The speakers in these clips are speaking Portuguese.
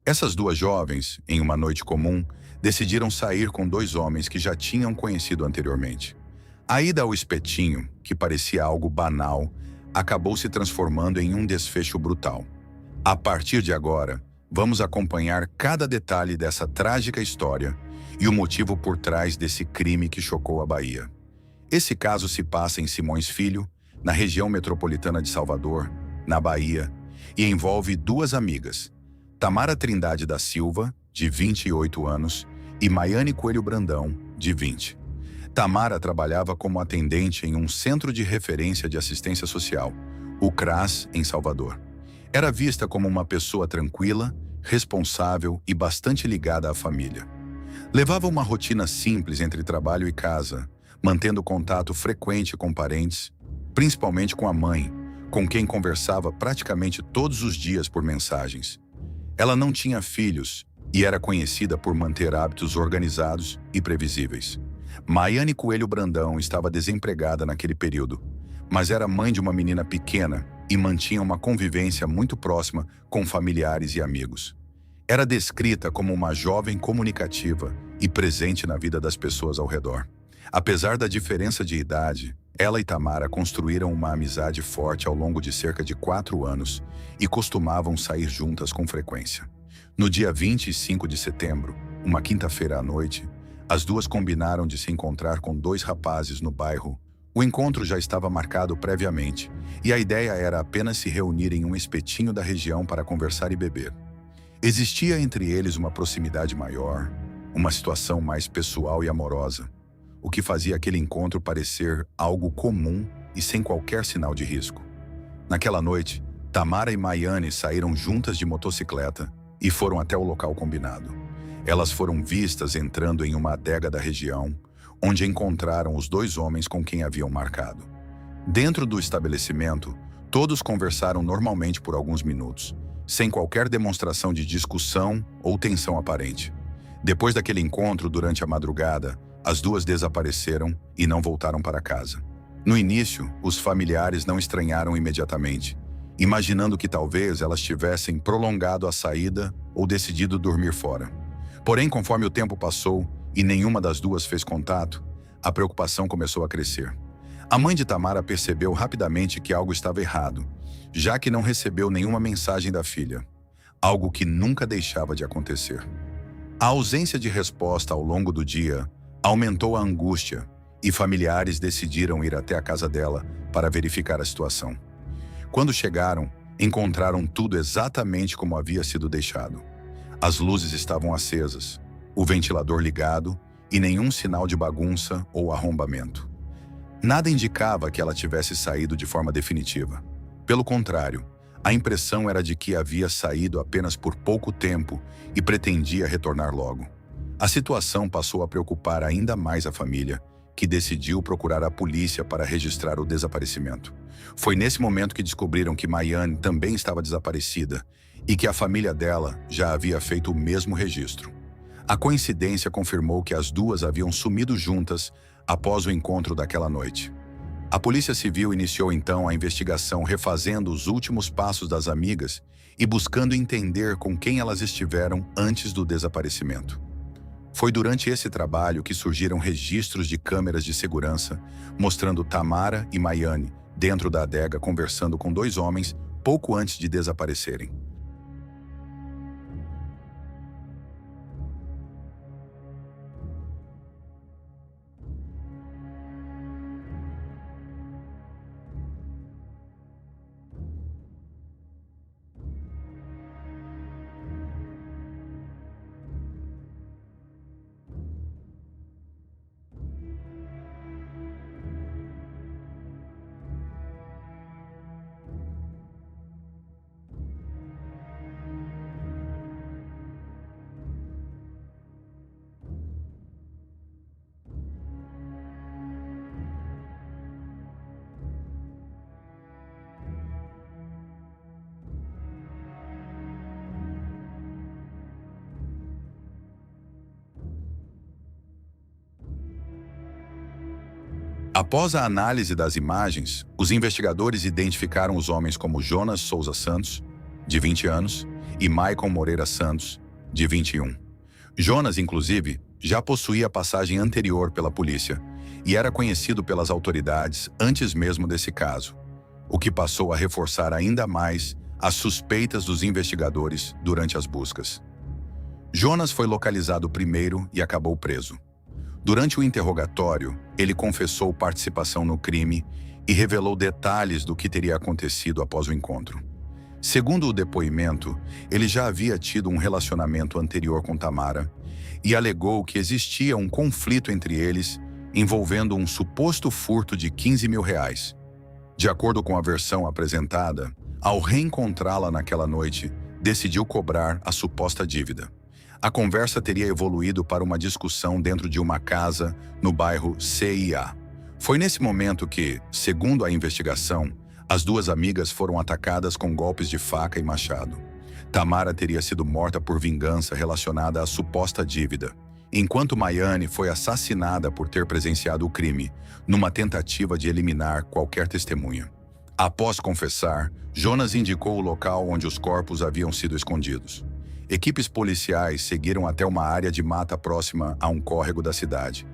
Essas duas jovens, em uma noite comum, decidiram sair com dois homens que já tinham conhecido anteriormente. A ida ao espetinho, que parecia algo banal, acabou se transformando em um desfecho brutal. A partir de agora, vamos acompanhar cada detalhe dessa trágica história e o motivo por trás desse crime que chocou a Bahia. Esse caso se passa em Simões Filho, na região metropolitana de Salvador, na Bahia, e envolve duas amigas, Tamara Trindade da Silva, de 28 anos, e Maiane Coelho Brandão, de 20. Tamara trabalhava como atendente em um centro de referência de assistência social, o CRAS, em Salvador. Era vista como uma pessoa tranquila, responsável e bastante ligada à família. Levava uma rotina simples entre trabalho e casa, mantendo contato frequente com parentes, principalmente com a mãe, com quem conversava praticamente todos os dias por mensagens. Ela não tinha filhos e era conhecida por manter hábitos organizados e previsíveis. Maiane Coelho Brandão estava desempregada naquele período, mas era mãe de uma menina pequena e mantinha uma convivência muito próxima com familiares e amigos. Era descrita como uma jovem comunicativa e presente na vida das pessoas ao redor. Apesar da diferença de idade, ela e Tamara construíram uma amizade forte ao longo de cerca de 4 anos e costumavam sair juntas com frequência. No dia 25 de setembro, uma quinta-feira à noite, as duas combinaram de se encontrar com dois rapazes no bairro. O encontro já estava marcado previamente e a ideia era apenas se reunir em um espetinho da região para conversar e beber. Existia entre eles uma proximidade maior, uma situação mais pessoal e amorosa, o que fazia aquele encontro parecer algo comum e sem qualquer sinal de risco. Naquela noite, Tamara e Maiane saíram juntas de motocicleta e foram até o local combinado. Elas foram vistas entrando em uma adega da região, onde encontraram os dois homens com quem haviam marcado. Dentro do estabelecimento, todos conversaram normalmente por alguns minutos, sem qualquer demonstração de discussão ou tensão aparente. Depois daquele encontro durante a madrugada, as duas desapareceram e não voltaram para casa. No início, os familiares não estranharam imediatamente, imaginando que talvez elas tivessem prolongado a saída ou decidido dormir fora. Porém, conforme o tempo passou e nenhuma das duas fez contato, a preocupação começou a crescer. A mãe de Tamara percebeu rapidamente que algo estava errado, já que não recebeu nenhuma mensagem da filha, algo que nunca deixava de acontecer. A ausência de resposta ao longo do dia aumentou a angústia e familiares decidiram ir até a casa dela para verificar a situação. Quando chegaram, encontraram tudo exatamente como havia sido deixado. As luzes estavam acesas, o ventilador ligado e nenhum sinal de bagunça ou arrombamento. Nada indicava que ela tivesse saído de forma definitiva. Pelo contrário, a impressão era de que havia saído apenas por pouco tempo e pretendia retornar logo. A situação passou a preocupar ainda mais a família, que decidiu procurar a polícia para registrar o desaparecimento. Foi nesse momento que descobriram que Maiane também estava desaparecida e que a família dela já havia feito o mesmo registro. A coincidência confirmou que as duas haviam sumido juntas após o encontro daquela noite. A Polícia Civil iniciou então a investigação, refazendo os últimos passos das amigas e buscando entender com quem elas estiveram antes do desaparecimento. Foi durante esse trabalho que surgiram registros de câmeras de segurança mostrando Tamara e Maiane dentro da adega conversando com dois homens pouco antes de desaparecerem. Após a análise das imagens, os investigadores identificaram os homens como Jonas Souza Santos, de 20 anos, e Maicon Moreira Santos, de 21. Jonas, inclusive, já possuía passagem anterior pela polícia e era conhecido pelas autoridades antes mesmo desse caso, o que passou a reforçar ainda mais as suspeitas dos investigadores durante as buscas. Jonas foi localizado primeiro e acabou preso. Durante o interrogatório, ele confessou participação no crime e revelou detalhes do que teria acontecido após o encontro. Segundo o depoimento, ele já havia tido um relacionamento anterior com Tamara e alegou que existia um conflito entre eles envolvendo um suposto furto de R$ 15 mil. De acordo com a versão apresentada, ao reencontrá-la naquela noite, decidiu cobrar a suposta dívida. A conversa teria evoluído para uma discussão dentro de uma casa no bairro CIA. Foi nesse momento que, segundo a investigação, as duas amigas foram atacadas com golpes de faca e machado. Tamara teria sido morta por vingança relacionada à suposta dívida, enquanto Maiane foi assassinada por ter presenciado o crime, numa tentativa de eliminar qualquer testemunha. Após confessar, Jonas indicou o local onde os corpos haviam sido escondidos. Equipes policiais seguiram até uma área de mata próxima a um córrego da cidade,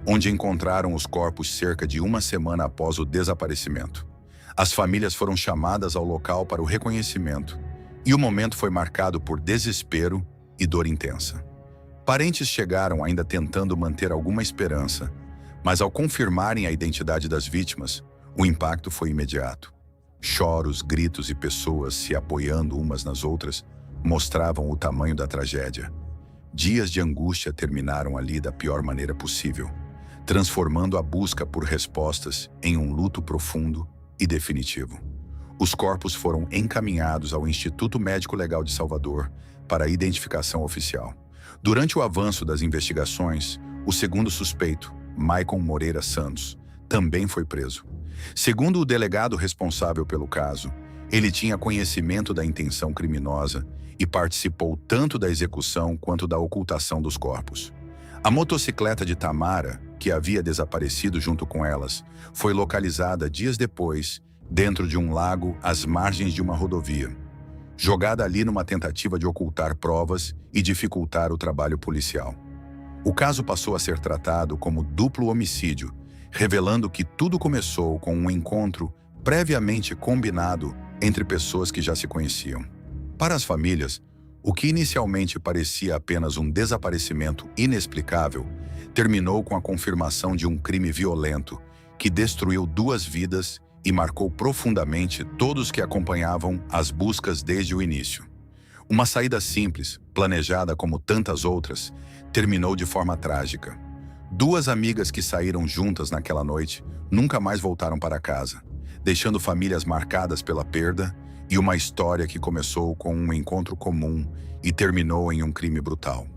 onde encontraram os corpos cerca de uma semana após o desaparecimento. As famílias foram chamadas ao local para o reconhecimento, e o momento foi marcado por desespero e dor intensa. Parentes chegaram ainda tentando manter alguma esperança, mas ao confirmarem a identidade das vítimas, o impacto foi imediato. Choros, gritos e pessoas se apoiando umas nas outras mostravam o tamanho da tragédia. Dias de angústia terminaram ali da pior maneira possível, transformando a busca por respostas em um luto profundo e definitivo. Os corpos foram encaminhados ao Instituto Médico Legal de Salvador para a identificação oficial. Durante o avanço das investigações, o segundo suspeito, Maicon Moreira Santos, também foi preso. Segundo o delegado responsável pelo caso, ele tinha conhecimento da intenção criminosa e participou tanto da execução quanto da ocultação dos corpos. A motocicleta de Tamara, que havia desaparecido junto com elas, foi localizada dias depois, dentro de um lago às margens de uma rodovia, jogada ali numa tentativa de ocultar provas e dificultar o trabalho policial. O caso passou a ser tratado como duplo homicídio, revelando que tudo começou com um encontro previamente combinado entre pessoas que já se conheciam. Para as famílias, o que inicialmente parecia apenas um desaparecimento inexplicável, terminou com a confirmação de um crime violento que destruiu duas vidas e marcou profundamente todos que acompanhavam as buscas desde o início. Uma saída simples, planejada como tantas outras, terminou de forma trágica. Duas amigas que saíram juntas naquela noite nunca mais voltaram para casa, deixando famílias marcadas pela perda e uma história que começou com um encontro comum e terminou em um crime brutal.